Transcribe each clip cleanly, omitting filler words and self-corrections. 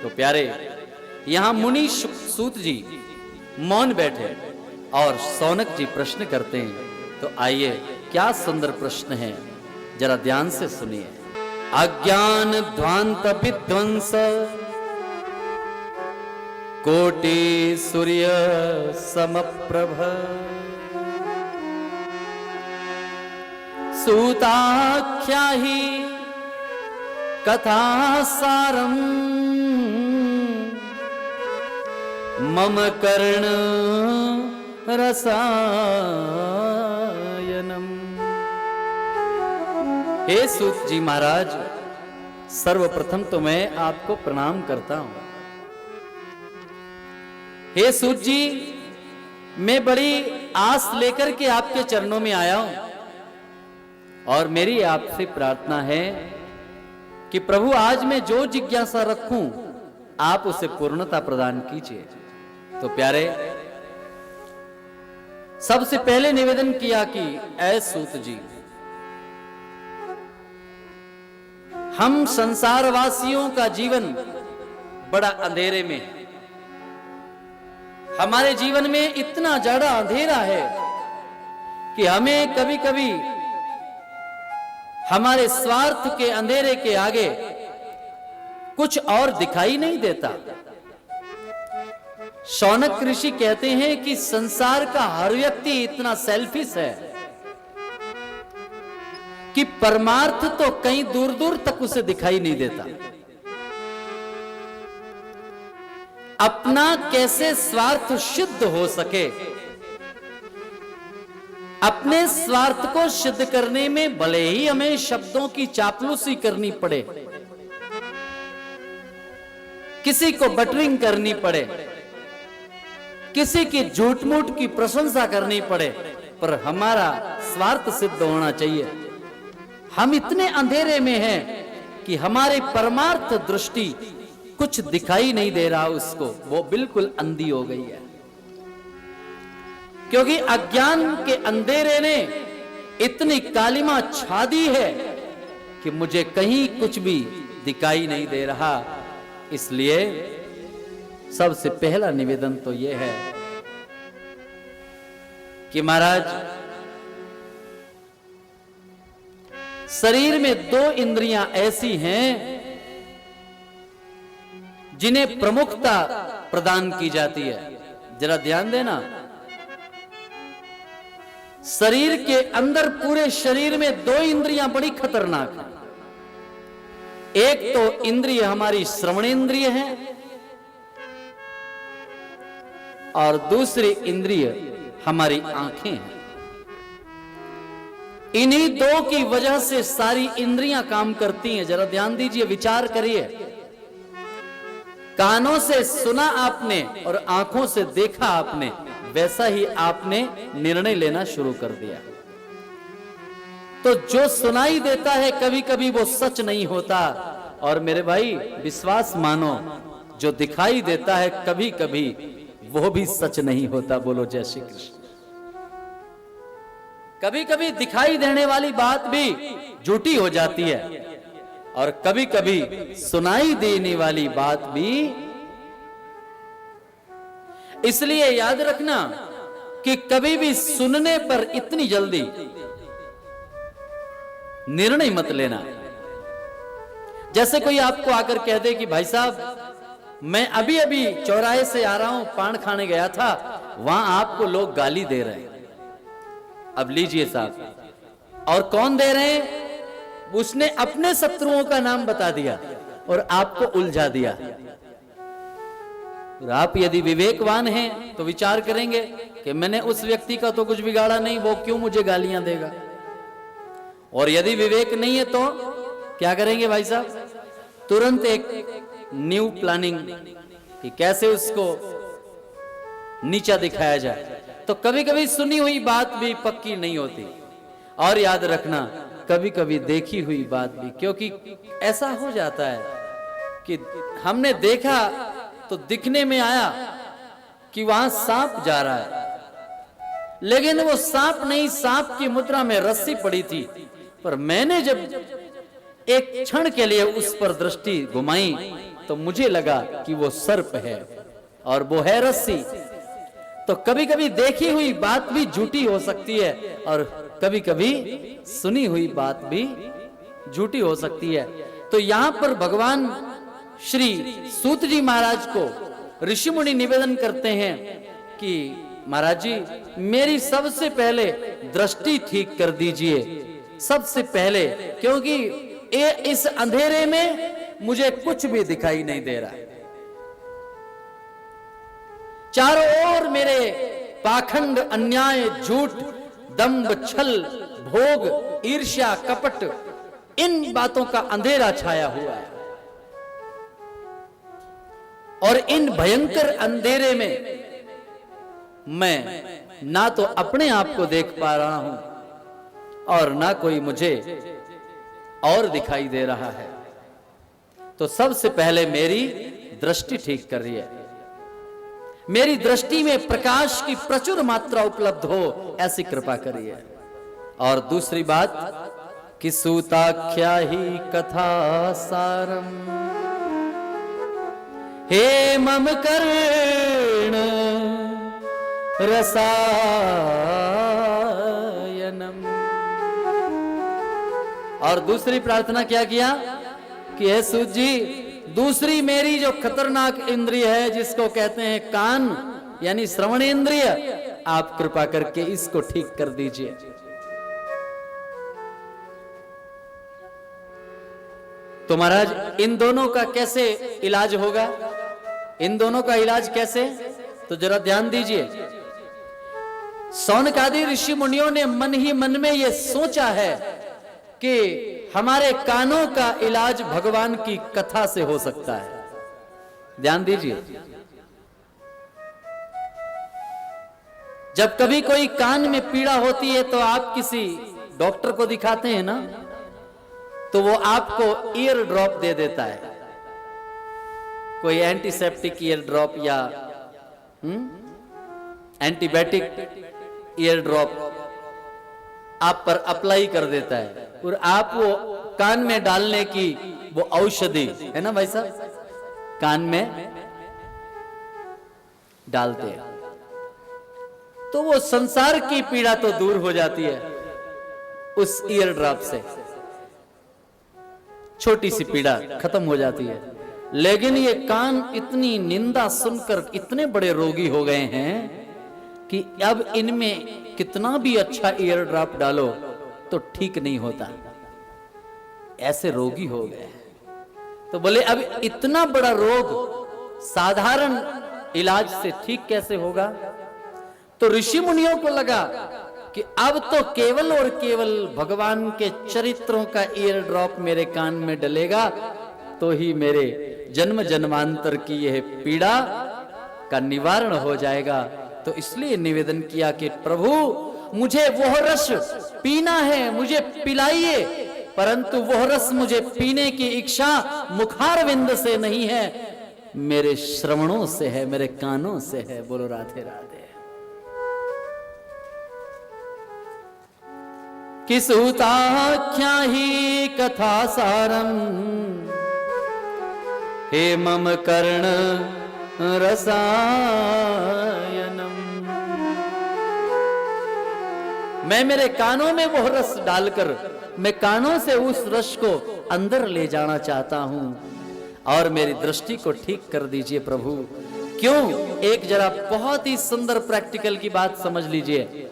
तो प्यारे, यहां मुनि सूत जी मौन बैठे और शौनक जी प्रश्न करते हैं। तो आइए, क्या सुंदर प्रश्न है, जरा ध्यान से सुनिए। अज्ञान ध्वांत विध्वंस कोटि सूर्य समप्रभ सूताख्या ही कथा सारम मम कर्ण रसायनम। हे सूत जी महाराज, सर्वप्रथम तो मैं आपको प्रणाम करता हूं। हे सूत जी, मैं बड़ी आस लेकर के आपके चरणों में आया हूं और मेरी आपसे प्रार्थना है कि प्रभु आज मैं जो जिज्ञासा रखूं आप उसे पूर्णता प्रदान कीजिए। तो प्यारे, सबसे पहले निवेदन किया कि ऐ सूत जी, हम संसारवासियों का जीवन बड़ा अंधेरे में है। हमारे जीवन में इतना ज्यादा अंधेरा है कि हमें कभी कभी हमारे स्वार्थ के अंधेरे के आगे कुछ और दिखाई नहीं देता। शौनक ऋषि कहते हैं कि संसार का हर व्यक्ति इतना सेल्फिश है कि परमार्थ तो कहीं दूर दूर तक उसे दिखाई नहीं देता। अपना कैसे स्वार्थ सिद्ध हो सके, अपने स्वार्थ को सिद्ध करने में भले ही हमें शब्दों की चापलूसी करनी पड़े, किसी को बटरिंग करनी पड़े, किसी की झूठ मूठ की प्रशंसा करनी पड़े, पर हमारा स्वार्थ सिद्ध होना चाहिए। हम इतने अंधेरे में हैं कि हमारे परमार्थ दृष्टि कुछ दिखाई नहीं दे रहा, उसको वो बिल्कुल अंधी हो गई है, क्योंकि अज्ञान के अंधेरे ने इतनी कालिमा छा दी है कि मुझे कहीं कुछ भी दिखाई नहीं दे रहा। इसलिए सबसे पहला निवेदन तो यह है कि महाराज, शरीर में दो इंद्रियां ऐसी हैं जिन्हें प्रमुखता प्रदान की जाती है। जरा ध्यान देना, शरीर के अंदर पूरे शरीर में दो इंद्रियां बड़ी खतरनाक हैं। एक तो इंद्रिय हमारी श्रवणेंद्रिय है और दूसरी इंद्रिय हमारी आंखें हैं। इन्हीं दो की वजह से सारी इंद्रियां काम करती हैं। जरा ध्यान दीजिए, विचार करिए। कानों से सुना आपने और आंखों से देखा आपने, वैसा ही आपने निर्णय लेना शुरू कर दिया। तो जो सुनाई देता है कभी कभी वो सच नहीं होता, और मेरे भाई विश्वास मानो, जो दिखाई देता है कभी कभी वो भी सच नहीं होता। बोलो जय श्री कृष्ण। कभी कभी दिखाई देने वाली बात भी झूठी हो जाती है और कभी कभी सुनाई देने वाली बात भी। इसलिए याद रखना कि कभी भी सुनने पर इतनी जल्दी निर्णय मत लेना। जैसे कोई आपको आकर कह दे कि भाई साहब, मैं अभी अभी चौराहे से आ रहा हूं, पान खाने गया था, वहां आपको लोग गाली दे रहे हैं। अब लीजिए साहब, और कौन दे रहे हैं? उसने अपने शत्रुओं का नाम बता दिया और आपको उलझा दिया। और आप यदि विवेकवान हैं तो विचार करेंगे कि मैंने उस व्यक्ति का तो कुछ बिगाड़ा नहीं, वो क्यों मुझे गालियां देगा। और यदि विवेक नहीं है तो क्या करेंगे भाई साहब? तुरंत एक न्यू प्लानिंग कि कैसे उसको नीचा दिखाया जाए। तो कभी कभी सुनी हुई बात भी पक्की नहीं होती, और याद रखना कभी कभी देखी हुई बात भी, क्योंकि ऐसा हो जाता है कि हमने देखा तो दिखने में आया कि वहां सांप जा रहा है, लेकिन वो सांप नहीं, सांप की मुद्रा में रस्सी पड़ी थी। पर मैंने जब एक क्षण के लिए उस पर दृष्टि घुमाई तो मुझे लगा कि वो सर्प है और वो है रस्सी। तो कभी कभी देखी हुई बात भी झूठी हो सकती है और कभी कभी सुनी हुई बात भी झूठी हो सकती है। तो यहां पर भगवान श्री सूत जी महाराज को ऋषि मुनि निवेदन करते हैं कि महाराज जी, मेरी सबसे पहले दृष्टि ठीक कर दीजिए, सबसे पहले, क्योंकि इस अंधेरे में मुझे कुछ भी दिखाई नहीं दे रहा। चारों ओर मेरे पाखंड, अन्याय, झूठ, दंभ, छल, भोग, ईर्ष्या, कपट, इन बातों का अंधेरा छाया हुआ है। और इन भयंकर अंधेरे में मैं ना तो अपने आप को देख पा रहा हूं और ना कोई मुझे और दिखाई दे रहा है। तो सबसे पहले मेरी दृष्टि ठीक कर रही है, मेरी दृष्टि में प्रकाश की प्रचुर मात्रा उपलब्ध हो, ऐसी कृपा करिए। और दूसरी बात कि सूताख्या ही कथा सारम हे मम कर्ण रसायनम। और दूसरी प्रार्थना क्या किया कि हे सूत जी, दूसरी मेरी जो खतरनाक इंद्रिय है, जिसको कहते हैं कान, यानी श्रवण इंद्रिय, आप कृपा करके इसको ठीक कर दीजिए। तो महाराज, इन दोनों का कैसे इलाज होगा? इन दोनों का इलाज कैसे? तो जरा ध्यान दीजिए। सौनकादि ऋषि मुनियों ने मन ही मन में यह सोचा है कि हमारे कानों का इलाज भगवान की कथा से हो सकता है। ध्यान दीजिए, जब कभी कोई कान में पीड़ा होती है तो आप किसी डॉक्टर को दिखाते हैं ना, तो वो आपको ईयर ड्रॉप दे देता है, कोई एंटीसेप्टिक ईयर ड्रॉप या एंटीबायोटिक ईयर ड्रॉप आप पर अप्लाई कर देता है और आप वो कान में डालने की वो औषधि है ना भाई साहब, कान में डालते हैं तो वो संसार की पीड़ा तो दूर हो जाती है उस ईयर ड्रॉप से, छोटी सी पीड़ा खत्म हो जाती है। लेकिन ये कान इतनी निंदा सुनकर इतने बड़े रोगी हो गए हैं कि अब इनमें कितना भी अच्छा ईयर ड्रॉप डालो तो ठीक नहीं होता, ऐसे रोगी हो गए। तो बोले अब इतना बड़ा रोग साधारण इलाज से ठीक कैसे होगा? तो ऋषि मुनियों को लगा कि अब तो केवल और केवल भगवान के चरित्रों का ईयर ड्रॉप मेरे कान में डलेगा तो ही मेरे जन्म जन्मांतर की यह पीड़ा का निवारण हो जाएगा। तो इसलिए निवेदन किया कि प्रभु, मुझे वह रस पीना है, मुझे पिलाइए, परंतु वह रस मुझे पीने की इच्छा मुखारविंद से नहीं है, मेरे श्रवणों से है, मेरे कानों से है। बोलो राधे राधे। किसूताख्या ही कथा सारम हे मम कर्ण रसायनम। मैं मेरे कानों में वो रस डालकर मैं कानों से उस रस को अंदर ले जाना चाहता हूं और मेरी दृष्टि को ठीक कर दीजिए प्रभु। क्यों? एक जरा बहुत ही सुंदर प्रैक्टिकल की बात समझ लीजिए।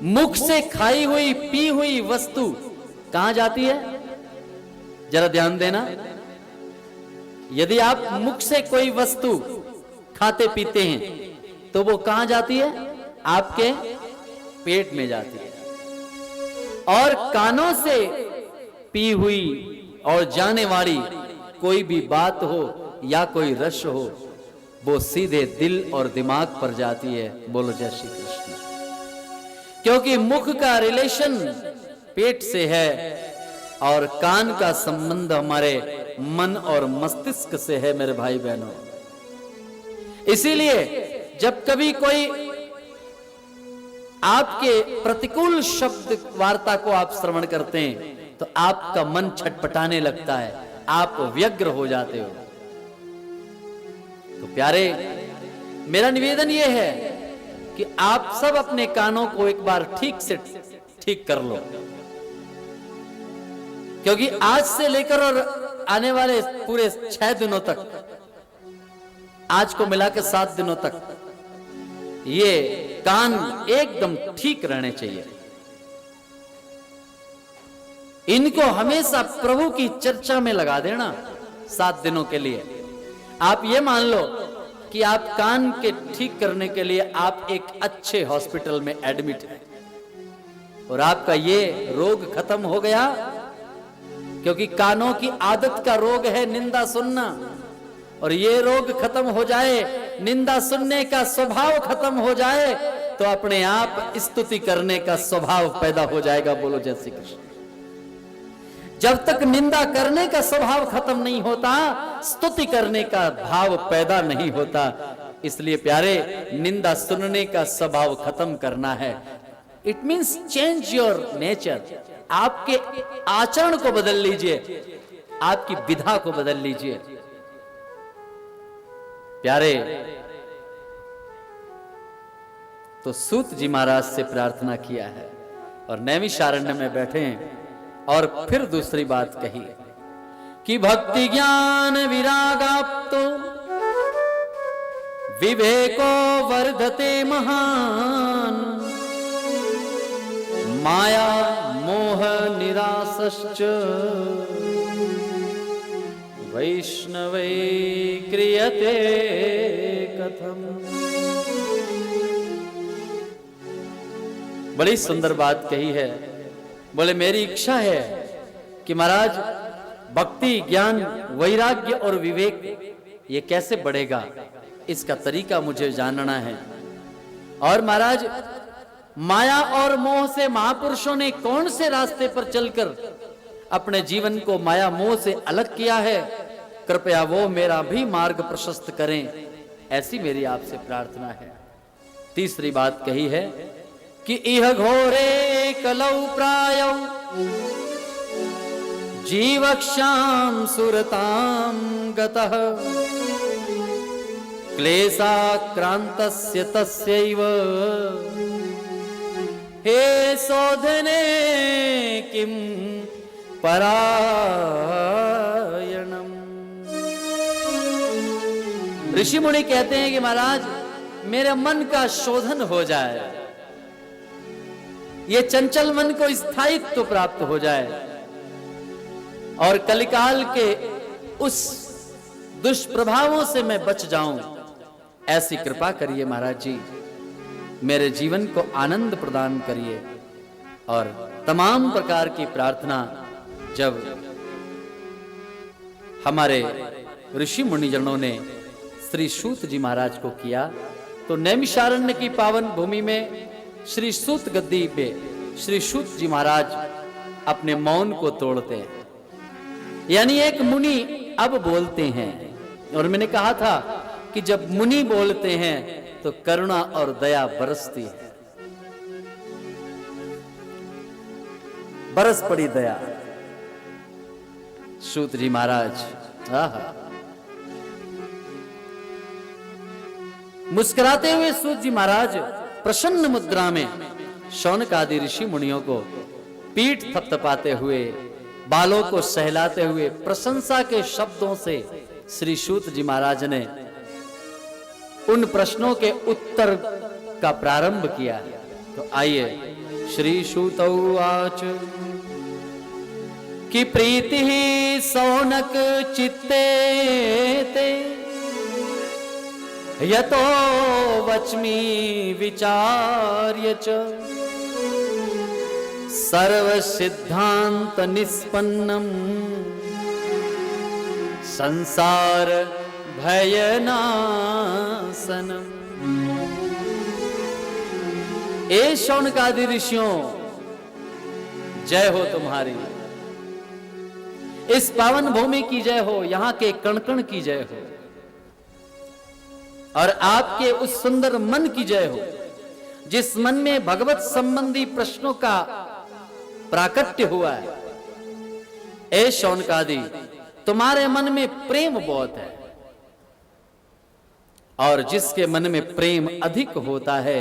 मुख से खाई हुई पी हुई वस्तु कहां जाती है? जरा ध्यान देना। यदि आप मुख से कोई वस्तु खाते पीते हैं तो वो कहां जाती है? आपके पेट में जाती है। और कानों से पी हुई और जाने वाली कोई भी बात हो या कोई रस हो, वो सीधे दिल और दिमाग पर जाती है। बोलो जय श्री कृष्ण। क्योंकि मुख का रिलेशन पेट से है और कान का संबंध हमारे मन और मस्तिष्क से है मेरे भाई बहनों। इसीलिए जब कभी कोई आपके प्रतिकूल शब्द वार्ता को आप श्रवण करते हैं तो आपका मन छटपटाने लगता है, आप व्यग्र हो जाते हो। तो प्यारे, मेरा निवेदन यह है कि आप सब अपने कानों को एक बार ठीक से ठीक कर लो, क्योंकि आज से लेकर और आने वाले पूरे 6 दिनों तक, आज को मिला के 7 दिनों तक ये कान एकदम ठीक रहने चाहिए। इनको हमेशा प्रभु की चर्चा में लगा देना 7 दिनों के लिए। आप ये मान लो कि आप कान के ठीक करने के लिए आप एक अच्छे हॉस्पिटल में एडमिट हैं और आपका ये रोग खत्म हो गया, क्योंकि कानों की आदत का रोग है निंदा सुनना, और ये रोग खत्म हो जाए, निंदा सुनने का स्वभाव खत्म हो जाए, तो अपने आप स्तुति करने का स्वभाव पैदा हो जाएगा। बोलो जय श्री कृष्ण। जब तक निंदा करने का स्वभाव खत्म नहीं होता, स्तुति करने का भाव पैदा नहीं होता। इसलिए प्यारे, निंदा सुनने का स्वभाव खत्म करना है। It means change your nature. आपके आचरण को बदल लीजिए, आपकी विधा को बदल लीजिए। प्यारे, तो सूत जी महाराज से प्रार्थना किया है और नैमिषारण्य में बैठे हैं और फिर दूसरी बात कही कि भक्ति ज्ञान विरागाप्तो विवेको वर्धते महान, माया मोह निरासश्च वैष्णवे क्रियते कथम। बड़ी सुंदर बात कही है। बोले मेरी इच्छा है कि महाराज भक्ति ज्ञान वैराग्य और विवेक ये कैसे बढ़ेगा, इसका तरीका मुझे जानना है। और महाराज, माया और मोह से महापुरुषों ने कौन से रास्ते पर चलकर अपने जीवन को माया मोह से अलग किया है, कृपया वो मेरा भी मार्ग प्रशस्त करें, ऐसी मेरी आपसे प्रार्थना है। तीसरी बात कही है कि इह घोरे कलौ प्रायौ जीवक्षाम सुरताम गतः, क्लेशाक्रांतस्य तस्यैव हे शोधने किम परायणम। ऋषि मुनि कहते हैं कि महाराज, मेरे मन का शोधन हो जाए, ये चंचल मन को स्थायित्व प्राप्त हो जाए और कलिकाल के उस दुष्प्रभावों से मैं बच जाऊं, ऐसी कृपा करिए महाराज जी। मेरे जीवन को आनंद प्रदान करिए। और तमाम प्रकार की प्रार्थना जब हमारे ऋषि मुनिजनों ने श्री सूत जी महाराज को किया, तो नैमिषारण्य की पावन भूमि में श्री सूत गद्दी पे श्री सूत जी महाराज अपने मौन को तोड़ते हैं, यानी एक मुनि अब बोलते हैं। और मैंने कहा था कि जब मुनि बोलते हैं तो करुणा और दया बरसती है। बरस पड़ी दया। सूत जी महाराज मुस्कुराते हुए सूत जी महाराज प्रसन्न मुद्रा में शौनक आदि ऋषि मुनियों को पीठ थपथपाते हुए, बालों को सहलाते हुए प्रशंसा के शब्दों से श्री सूत जी महाराज ने उन प्रश्नों के उत्तर का प्रारंभ किया। तो आइए, श्री सूत उवाच कि प्रीति ही शौनक चित्ते ते यतो वच्मि विचार्य च सर्व सिद्धांत निष्पन्नम संसार भयनाशनम। ए शौनकादि ऋषियों, जय हो तुम्हारी। इस पावन भूमि की जय हो, यहां के कण कण की जय हो, और आपके उस सुंदर मन की जय हो जिस मन में भगवत संबंधी प्रश्नों का प्राकट्य हुआ है। ए शौनकादि, तुम्हारे मन में प्रेम बहुत है, और जिसके मन में प्रेम अधिक होता है,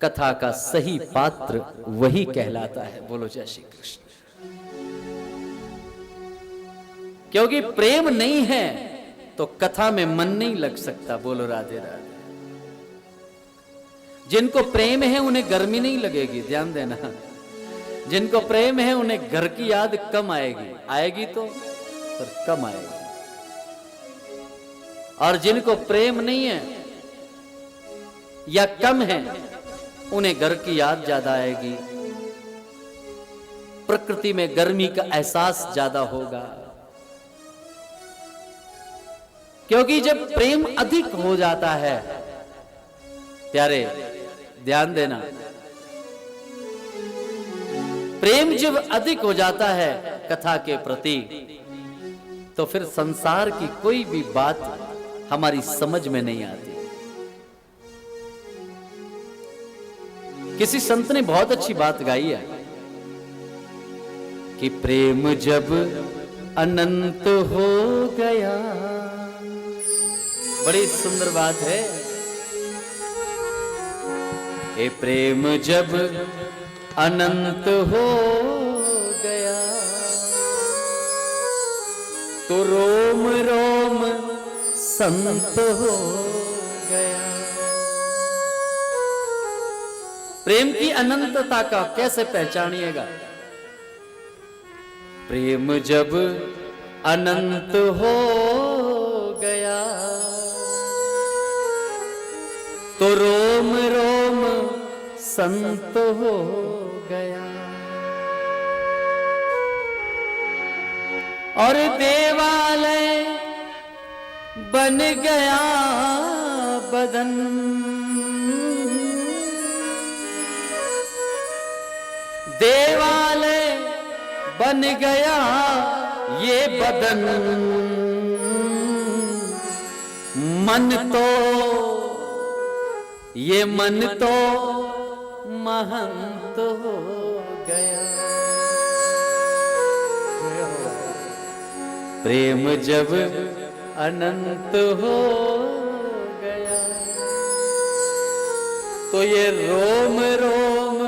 कथा का सही पात्र वही कहलाता है। बोलो जय श्री कृष्ण। क्योंकि प्रेम नहीं है तो कथा में मन नहीं लग सकता। बोलो राधे राधे। जिनको प्रेम है उन्हें गर्मी नहीं लगेगी, ध्यान देना। जिनको प्रेम है उन्हें घर की याद कम आएगी, आएगी तो पर कम आएगी। और जिनको प्रेम नहीं है या कम है, उन्हें घर की याद ज्यादा आएगी। प्रकृति में गर्मी का एहसास ज्यादा होगा, क्योंकि जब प्रेम अधिक हो जाता है, प्यारे ध्यान देना, प्रेम जब अधिक हो जाता है कथा के प्रति, तो फिर संसार की कोई भी बात हमारी समझ में नहीं आती। किसी संत ने बहुत अच्छी बात गाई है कि प्रेम जब अनंत हो गया, बड़ी सुंदर बात है। ये प्रेम जब अनंत हो गया, तो रोम रोम संत हो गया। प्रेम की अनंतता का कैसे पहचानिएगा? प्रेम जब अनंत हो गया, तो रोम रोम संत हो गया। और देवालय बन गया बदन, देवालय बन गया ये बदन, मन तो ये मन तो महंत हो गया। प्रेम जब अनंत हो गया, तो ये रोम रोम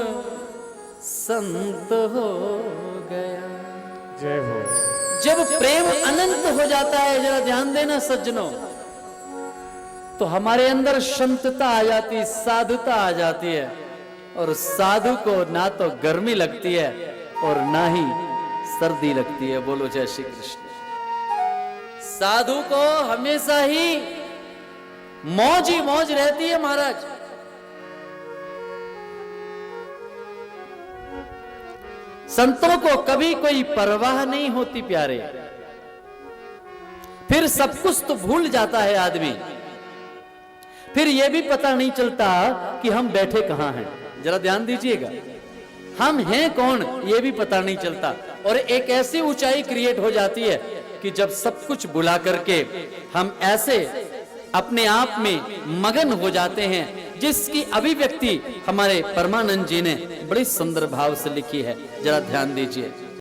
संत हो गया। जय हो। जब प्रेम अनंत हो जाता है, जरा ध्यान देना सज्जनों, तो हमारे अंदर शांतता आ जाती, साधुता आ जाती है। और साधु को ना तो गर्मी लगती है और ना ही सर्दी लगती है। बोलो जय श्री कृष्ण। साधु को हमेशा ही मौज ही मौज रहती है महाराज। संतों को कभी कोई परवाह नहीं होती प्यारे। फिर सब कुछ तो भूल जाता है आदमी, फिर यह भी पता नहीं चलता कि हम बैठे कहां हैं। जरा ध्यान दीजिएगा, हम हैं कौन यह भी पता नहीं चलता। और एक ऐसी ऊंचाई क्रिएट हो जाती है कि जब सब कुछ भुला करके हम ऐसे अपने आप में मगन हो जाते हैं, जिसकी अभिव्यक्ति हमारे परमानंद जी ने बड़ी सुंदर भाव से लिखी है। जरा ध्यान दीजिए।